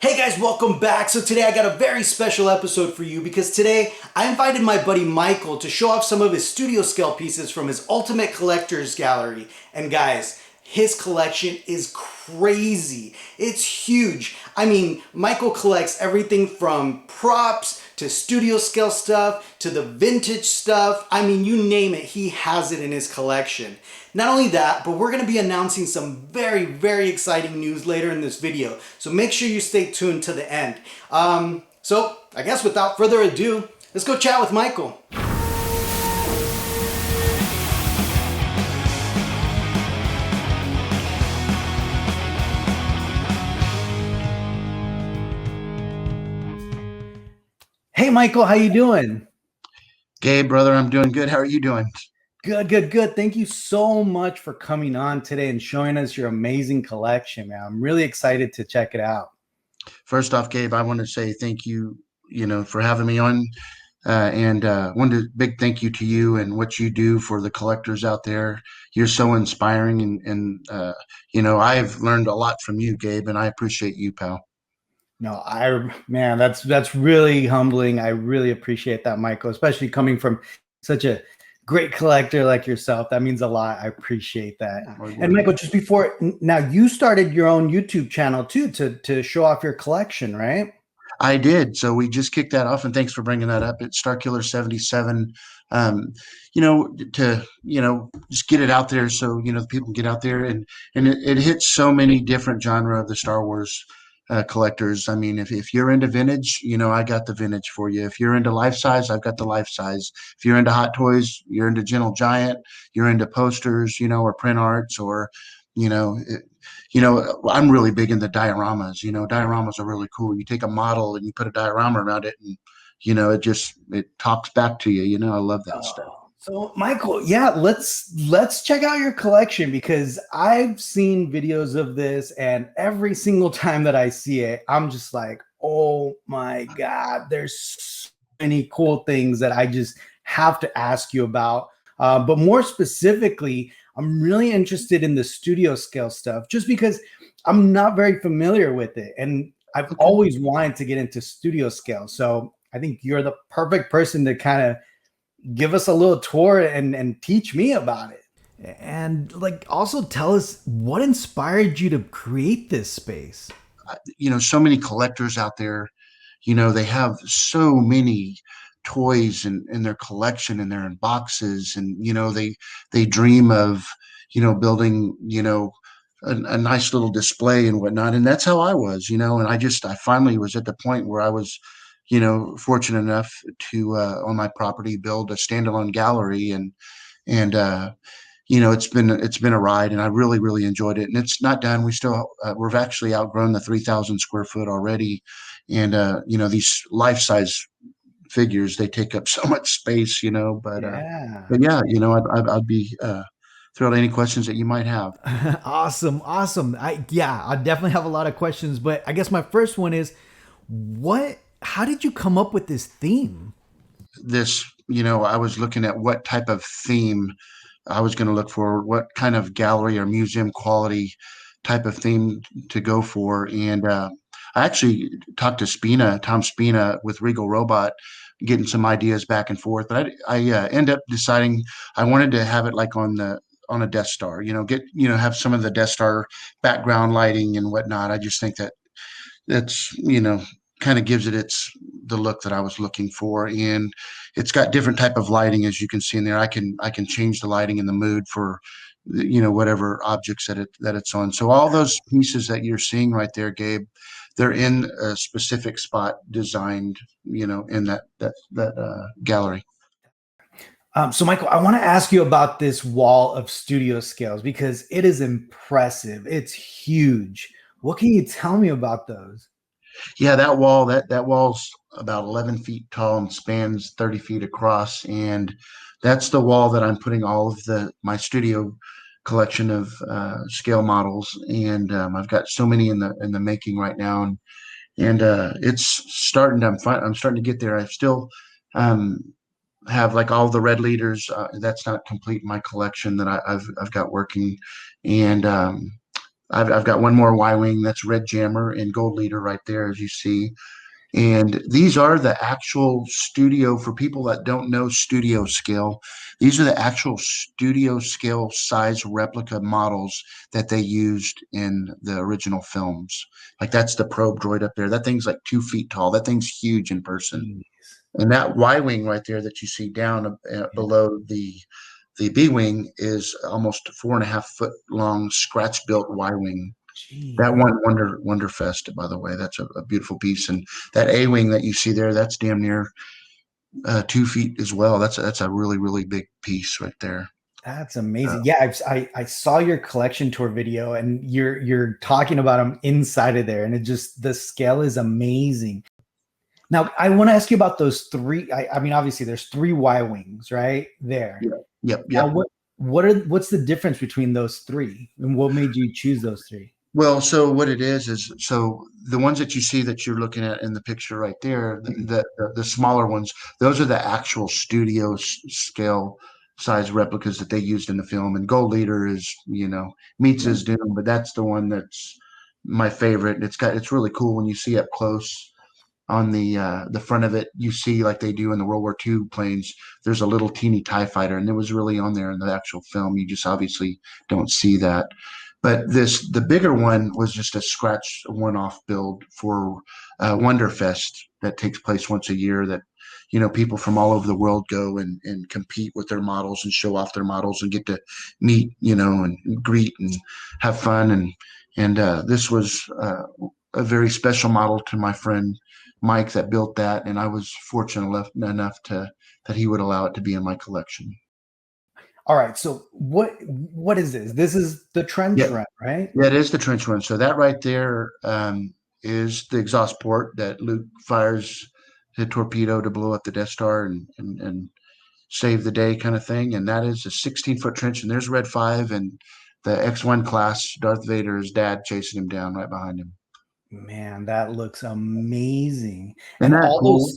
Hey guys, welcome back. So today I got a very special episode for you because today I invited my buddy Michael to show off some of his studio scale pieces from his Ultimate Collector's Gallery. And guys, his collection is crazy. It's huge. I mean, Michael collects everything from props to studio scale stuff to the vintage stuff. I mean, you name it, he has it in his collection. Not only that, but we're going to be announcing some very exciting news later in this video. So make sure you stay tuned to the end. So I guess without further ado, let's go chat with Michael. Hey Michael, how you doing? Gabe, brother, I'm doing good. How are you doing? Good. Thank you so much for coming on today and showing us your amazing collection, man. I'm really excited to check it out. First off, Gabe, I want to say thank you, for having me on. And one big thank you to you and what you do for the collectors out there. You're so inspiring, and I've learned a lot from you, Gabe, and I appreciate you, pal. No, man, that's really humbling. I really appreciate that, Michael, especially coming from such a great collector like yourself. That means a lot. I appreciate that. And Michael, just before now, you started your own YouTube channel too to show off your collection, right? I did. So we just kicked that off, and thanks for bringing that up. It's Starkiller 77. Just get it out there so the people can get out there, and it hits so many different genre of the Star Wars collectors. I mean, if you're into vintage, I got the vintage for you. If you're into life size, I've got the life size. If you're into hot toys, you're into Gentle Giant, you're into posters, or print arts, or you know, it, I'm really big into dioramas. Dioramas are really cool. You take a model and you put a diorama around it, and it talks back to you. I love that stuff. So Michael, yeah, let's check out your collection because I've seen videos of this, and every single time that I see it, I'm just like, oh my God, there's so many cool things that I just have to ask you about. But more specifically, I'm really interested in the studio scale stuff just because I'm not very familiar with it. And I've always wanted to get into studio scale. So I think you're the perfect person to kind of give us a little tour and teach me about it. And also tell us what inspired you to create this space. So many collectors out there, they have so many toys in their collection, and they're in boxes, and they dream of building a nice little display and whatnot. And that's how I was, and I finally was at the point where I was fortunate enough to on my property build a standalone gallery, and it's been a ride, and I really enjoyed it. And it's not done. We've actually outgrown the 3,000 square foot already, and these life size figures, they take up so much space, but yeah, I'd be thrilled to any questions that you might have. Awesome. I definitely have a lot of questions, but I guess my first one is how did you come up with this theme? I was looking at what type of theme I was going to look for, what kind of gallery or museum quality type of theme to go for. And I actually talked to Tom Spina with Regal Robot, getting some ideas back and forth. But I end up deciding I wanted to have it like on a Death Star, have some of the Death Star background lighting and whatnot. I just think that's kind of gives it the look that I was looking for, and it's got different type of lighting, as you can see in there. I can change the lighting and the mood for whatever objects that it's on. So all those pieces that you're seeing right there, Gabe, they're in a specific spot designed in that gallery. So Michael, I want to ask you about this wall of studio scales because it is impressive. It's huge. What can you tell me about those? Yeah, that wall's about 11 feet tall and spans 30 feet across, and that's the wall that I'm putting all of my studio collection of scale models, and I've got so many in the making right now, and it's starting. I'm starting to get there. I still have like all the red leaders. That's not complete in my collection that I've got working, and I've got one more Y-wing that's red jammer and gold leader right there, as you see. And these are the actual studio, for people that don't know studio scale, these are the actual studio scale size replica models that they used in the original films. Like that's the probe droid up there. That thing's like 2 feet tall. That thing's huge in person. Jeez. And that Y wing right there that you see down Yeah. below the B wing is almost 4.5 foot long scratch built Y wing. That Jeez. one Wonderfest, by the way, that's a beautiful piece. And that A wing that you see there, that's damn near 2 feet as well. That's a really really big piece right there. That's Uh, amazing. Yeah, I saw your collection tour video, and you're talking about them inside of there, and it just the scale is amazing. Now, I want to ask you about those three. I mean, obviously, there's three Y wings right there. yeah, yep, Now, yep. what's the difference between those three, and what made you choose those three? Well, so what it is so the ones that you see that you're looking at in the picture right there, Mhm. the smaller ones, those are the actual studio scale size replicas that they used in the film. And Gold Leader is, meets Yeah. his doom, but that's the one that's my favorite. It's really cool when you see up close on the front of it. You see, like they do in the World War II planes, there's a little teeny TIE fighter, and it was really on there in the actual film. You just obviously don't see that. But the bigger one was just a scratch one-off build for Wonderfest that takes place once a year. That people from all over the world go and compete with their models and show off their models and get to meet, and greet and have fun. And this was a very special model to my friend Mike that built that, and I was fortunate enough to that he would allow it to be in my collection. All right. So what is this? This is the trench Yeah, run, right? yeah, it is the trench run. So that right there is the exhaust port that Luke fires the torpedo to blow up the Death Star and save the day, kind of thing. And that is a 16-foot trench. And there's Red 5 and the X1 class, Darth Vader's dad chasing him down right behind him. Man, that looks amazing. Isn't And that cool?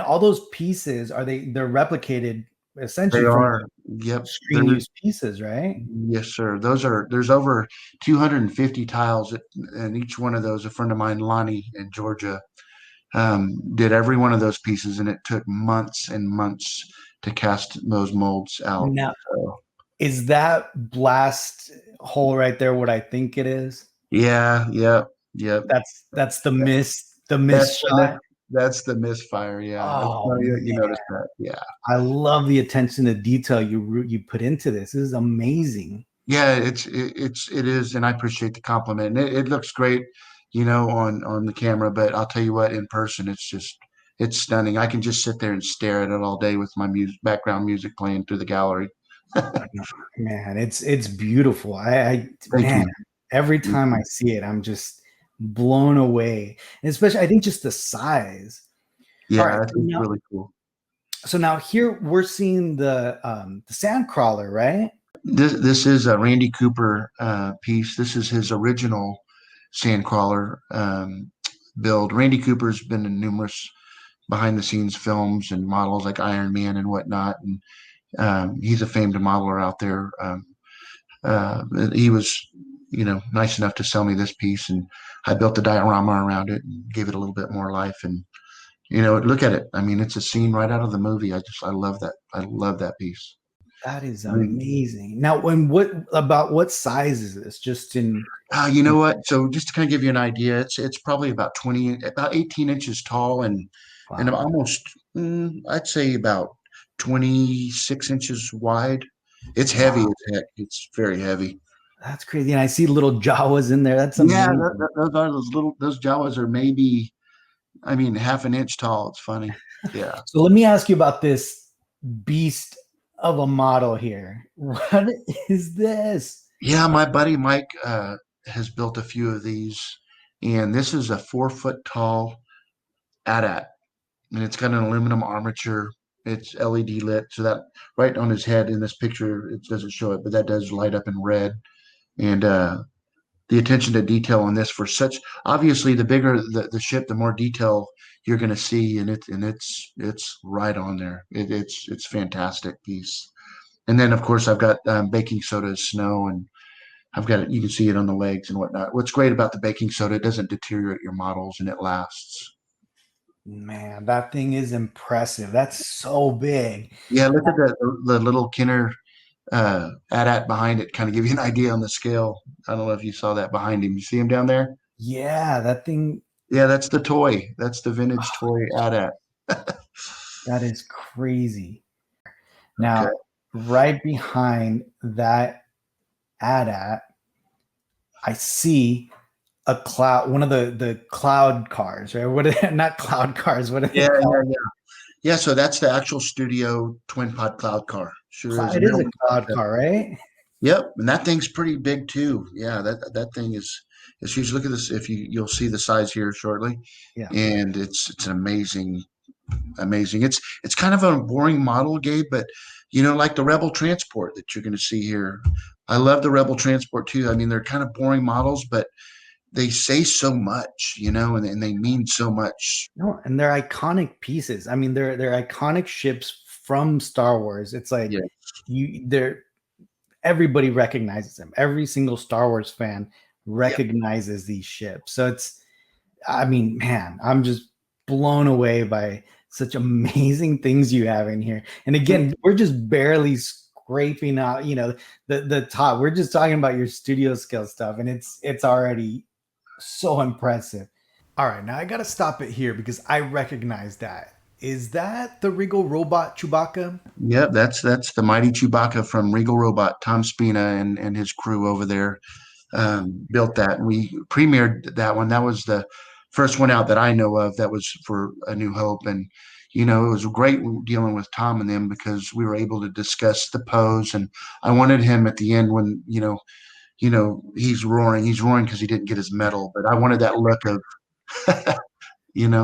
all those pieces they're replicated They essentially from are. the Yep. screen use pieces, right? Yes, sir. There's over 250 tiles, and each one of those, a friend of mine, Lonnie in Georgia, did every one of those pieces, and it took months and months to cast those molds out. Now, So, is that blast hole right there what I think it is? yeah, yep, yep. That's the That's miss the shot. that's the misfire. Yeah, I Oh know you man, noticed that. Yeah, I love the attention to detail you put into this. This is amazing. yeah. It is, and I appreciate the compliment. And it looks great, on the camera. But I'll tell you what, in person, it's stunning. I can just sit there and stare at it all day with my background music playing through the gallery. Man, it's beautiful. I Thank man, you. every time I see it, I'm just blown away. And especially, I think just the size. All Yeah, right, it's really cool. so now here we're seeing the Sandcrawler, right? This is a Randy Cooper piece. This is his original Sandcrawler build. Randy Cooper's been in numerous behind the scenes films and models like Iron Man and whatnot, and he's a famed modeler out there. Uh, he was, nice enough to sell me this piece, and I built the diorama around it and gave it a little bit more life. And look at it. I mean, it's a scene right out of the movie. I love that. I love that piece. That is I mean, amazing. Now, what size is this? Just in you know what? So just to kind of give you an idea, it's probably about 18 inches tall, and wow, almost, I'd say about 26 inches wide. It's heavy wow, as heck. It's very heavy. that's crazy. And I see little Jawas in there. That's Yeah, amazing. those Jawas are maybe, I mean, half an inch tall. It's funny. Yeah. So let me ask you about this beast of a model here. What is this? Yeah, my buddy Mike has built a few of these, and this is a 4 foot tall AT-AT, and it's got an aluminum armature. It's LED lit, so that right on his head in this picture, it doesn't show it, but that does light up in red. And the attention to detail on this, for such, obviously the bigger the ship, the more detail you're going to see, and it's right on there. It's fantastic piece. And then of course I've got baking soda as snow, and I've got it. You can see it on the legs and whatnot. What's great about the baking soda, it doesn't deteriorate your models and it lasts. Man, that thing is impressive. That's so big. Yeah, look at the little Kenner AT-AT behind it, kind of give you an idea on the scale. I don't know if you saw that behind him. You see him down there? Yeah, that thing, Yeah, that's the toy. That's the vintage toy AT-AT. that is crazy. Okay. Now, right behind that AT-AT, I see a cloud, one of the cloud cars, right? What are not cloud cars, what are they Yeah, called? yeah, yeah. Yeah, so that's the actual studio twin pod cloud car. Sure is. It And is they'll a cloud car, right? Yep, and that thing's pretty big too. Yeah, that thing is huge. Look at this. If you'll see the size here shortly, Yeah. and it's an amazing. It's kind of a boring model, Gabe, but like the Rebel Transport that you're going to see here. I love the Rebel Transport too. I mean, they're kind of boring models, but they say so much, and they mean so much. No, and they're iconic pieces. I mean, they're iconic ships from Star Wars. It's like Yeah. they're everybody recognizes them. Every single Star Wars fan Yep. recognizes these ships. So I mean, man, I'm just blown away by such amazing things you have in here. And again, we're just barely scraping out, the top. We're just talking about your studio skill stuff, and it's already so impressive. All right, now I gotta stop it here because I recognize that. Is that the Regal Robot Chewbacca? Yep, that's the mighty Chewbacca from Regal Robot. Tom Spina and his crew over there built that. And we premiered that one. That was the first one out that I know of that was for A New Hope. And, it was great dealing with Tom and them because we were able to discuss the pose. And I wanted him at the end when, he's roaring. He's roaring because he didn't get his medal. But I wanted that look of,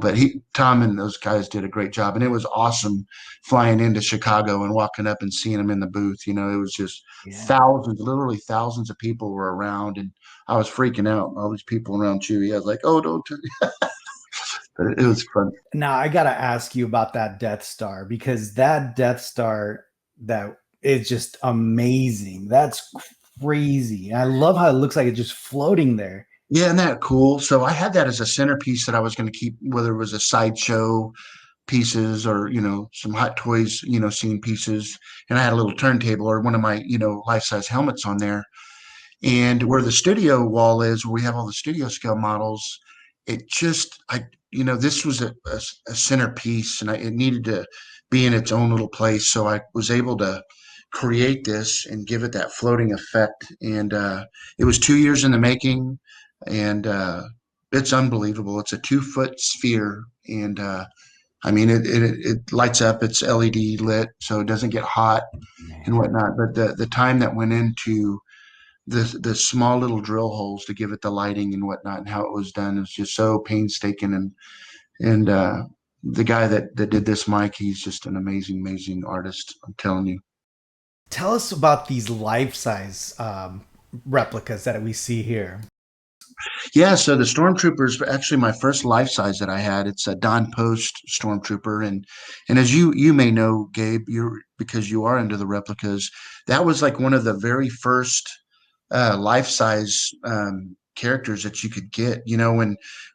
but Tom and those guys did a great job. And it was awesome flying into Chicago and walking up and seeing him in the booth. It was just Yeah. thousands, literally thousands of people were around. And I was freaking out. All these people around Chewie. I was like, oh, don't. But it was fun. Now I gotta ask you about that Death Star because that Death Star that is just amazing. That's crazy. I love how it looks like it's just floating there. Yeah, isn't that cool? So I had that as a centerpiece that I was going to keep, whether it was a sideshow pieces or some hot toys scene pieces, and I had a little turntable or one of my life size helmets on there. And where the studio wall is, where we have all the studio scale models, it just, this was a centerpiece and it needed to be in its own little place. So I was able to create this and give it that floating effect. And it was 2 years in the making. And it's unbelievable. It's a 2 foot sphere. And I mean, it lights up. It's LED lit, so it doesn't get hot and Man. whatnot. But the time that went into the small little drill holes to give it the lighting and whatnot and how it was done is just so painstaking and the guy that did this, Mike, he's just an amazing artist, I'm telling you. Tell us about these life size replicas that we see here. Yeah, so the Stormtrooper is actually my first life size that I had. It's a Don Post Stormtrooper, and as you may know, Gabe, you're because you are into the replicas. That was like one of the very first life size characters that you could get.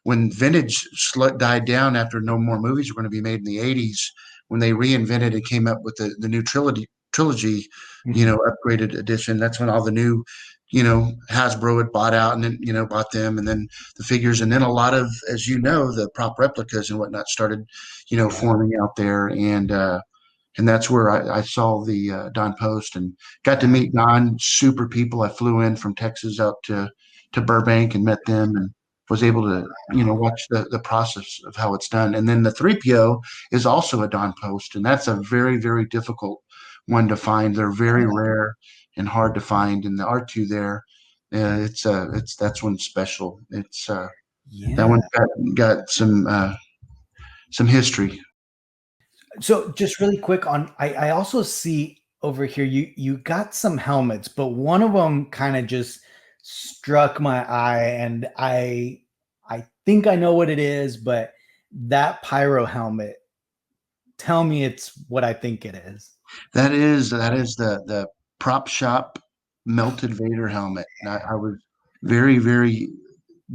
When vintage died down after no more movies were going to be made in the '80s, when they reinvented and came up with the new trilogy, Mhm. upgraded edition. That's when all the new, Hasbro had bought out and then bought them, and then the figures, and then a lot of, as the prop replicas and whatnot started, Yeah. forming out there, and that's where I saw the Don Post and got to That, meet Don. Super people. I flew in from Texas out to Burbank and met them and was able to watch the process of how it's done. And then the 3PO is also a Don Post, and that's a very difficult one to find. They're very rare and hard to find. And the R2 there, it's that's one special. It's that yeah. one got some history. So just really quick on, I also see over here you got some helmets, but one of them kind of just struck my eye, and I think I know what it is, but that pyro helmet, tell me it's what I think it is. That is the prop shop melted Vader helmet. And I was very, very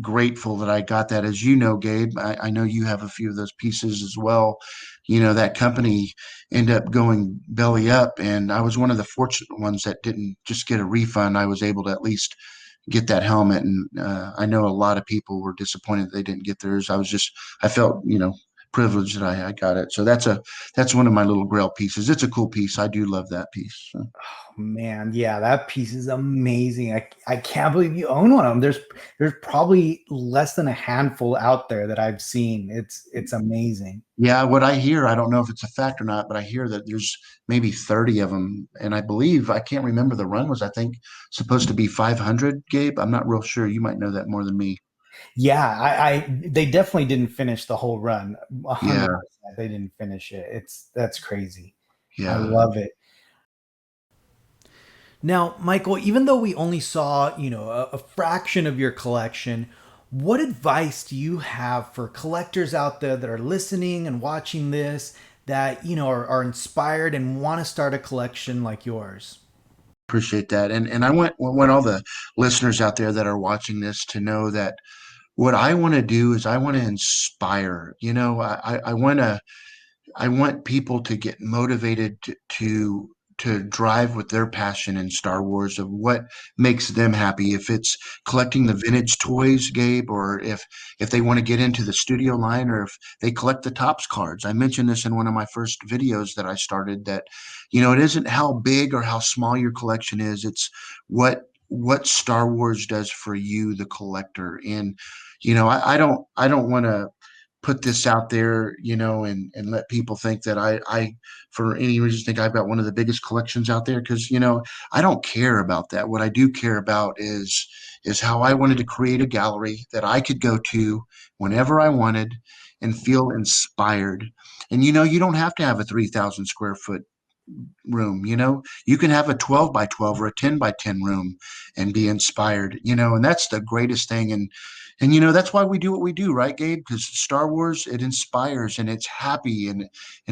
grateful that I got that. As you know, Gabe, I know you have a few of those pieces as well. That company ended up going belly up, and I was one of the fortunate ones that didn't just get a refund. I was able to at least get that helmet, and I know a lot of people were disappointed they didn't get theirs. I felt, privileged that I got it. So that's one of my little grail pieces. It's a cool piece. I do love that piece. So. Man, yeah, that piece is amazing. I can't believe you own one of them. There's probably less than a handful out there that I've seen. It's amazing. Yeah, what I hear, I don't know if it's a fact or not, but I hear that there's maybe 30 of them. And I believe, I can't remember, the run was, I think, supposed to be 500, Gabe. I'm not real sure. You might know that more than me. Yeah, they definitely didn't finish the whole run. Yeah, 100%, they didn't finish it. That's crazy. I yeah. love it. Now, Michael, even though we only saw, a fraction of your collection, what advice do you have for collectors out there that are listening and watching this that, are inspired and want to start a collection like yours? Appreciate that. And I want all the listeners out there that are watching this to know that what I want to do is I want to inspire. I want people to get motivated to drive with their passion in Star Wars of what makes them happy. If it's collecting the vintage toys, Gabe, or if they want to get into the studio line, or if they collect the Topps cards. I mentioned this in one of my first videos that I started, that it isn't how big or how small your collection is. It's what Star Wars does for you, the collector. And I don't want to put this out there, and let people think that I, for any reason, think I've got one of the biggest collections out there, because I don't care about that. What I do care about is how I wanted to create a gallery that I could go to whenever I wanted and feel inspired. And you don't have to have a 3,000 square foot room. You can have a 12 by 12 or a 10 by 10 room and be inspired, and that's the greatest thing. And that's why we do what we do, right, Gabe? Because Star Wars, it inspires and it's happy, and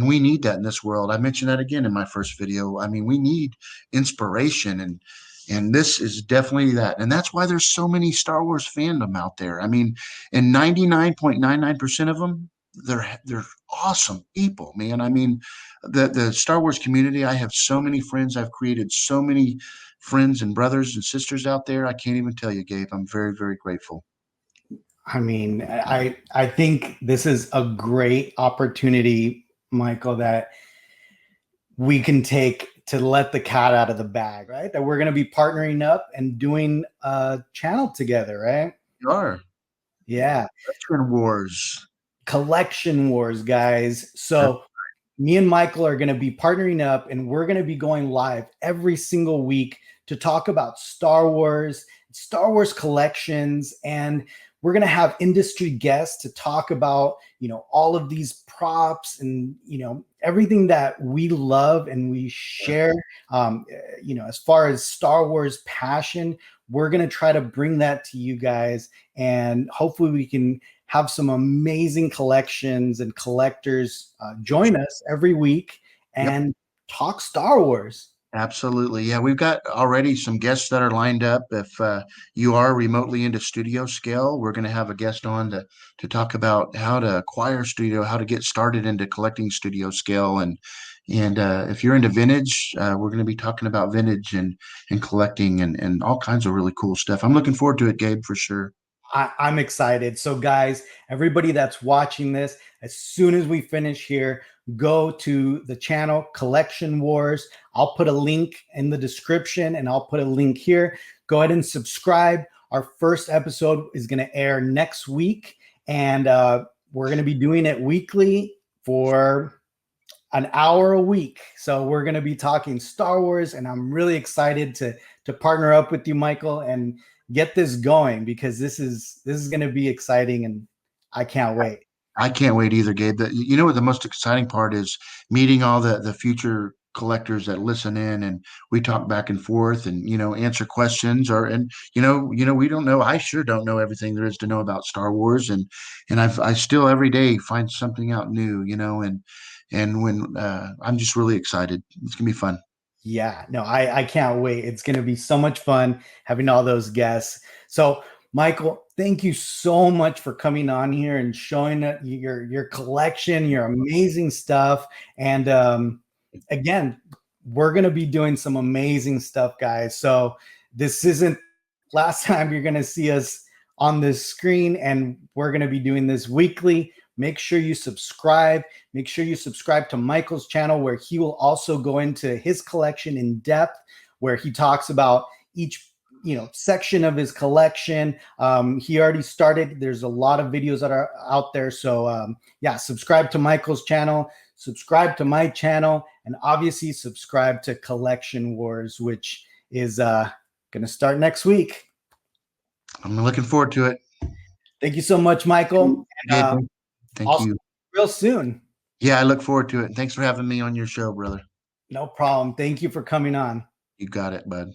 we need that in this world. I mentioned that again in my first video. I mean, we need inspiration, and this is definitely that. And that's why there's so many Star Wars fandom out there. I mean, and 99.99% of them, they're awesome people, man. I mean, the Star Wars community, I have so many friends. I've created so many friends and brothers and sisters out there. I can't even tell you, Gabe. I'm very, very grateful. I mean, I think this is a great opportunity, Michael, that we can take to let the cat out of the bag, right? That we're going to be partnering up and doing a channel together, right? You are. Yeah. Veteran Wars. Collection Wars, guys. So me and Michael are going to be partnering up, and we're going to be going live every single week to talk about Star Wars collections, and we're going to have industry guests to talk about, all of these props and, everything that we love and we share, as far as Star Wars passion. We're going to try to bring that to you guys, and hopefully we can have some amazing collections and collectors join us every week and talk Star Wars. Absolutely. Yeah, we've got already some guests that are lined up. If you are remotely into studio scale, we're going to have a guest on to talk about how to acquire studio, how to get started into collecting studio scale. And if you're into vintage, we're going to be talking about vintage and collecting and all kinds of really cool stuff. I'm looking forward to it, Gabe, for sure. I'm excited. So, guys, everybody that's watching this, as soon as we finish here, go to the channel Collection Wars. I'll put a link in the description, and I'll put a link here. Go ahead and subscribe. Our first episode is going to air next week, and we're going to be doing it weekly for an hour a week. So we're going to be talking Star Wars, and I'm really excited to partner up with you, Michael, and get this going, because this is going to be exciting, and I can't wait. I can't wait either, Gabe. You know what the most exciting part is? Meeting all the future collectors that listen in, and we talk back and forth, and answer questions, and we don't know. I sure don't know everything there is to know about Star Wars, and I still every day find something out new, and when I'm just really excited. It's gonna be fun. Yeah, no, I can't wait. It's going to be so much fun having all those guests. So, Michael, thank you so much for coming on here and showing your collection, your amazing stuff. And again, we're going to be doing some amazing stuff, guys. So this isn't last time you're going to see us on this screen, and we're going to be doing this weekly. Make sure you subscribe. Make sure you subscribe to Michael's channel, where he will also go into his collection in depth, where he talks about each section of his collection. He already started. There's a lot of videos that are out there. So yeah, subscribe to Michael's channel, subscribe to my channel, and obviously subscribe to Collection Wars, which is going to start next week. I'm looking forward to it. Thank you so much, Michael. And, thank you. Real soon. Yeah, I look forward to it. Thanks for having me on your show, brother. No problem. Thank you for coming on. You got it, bud.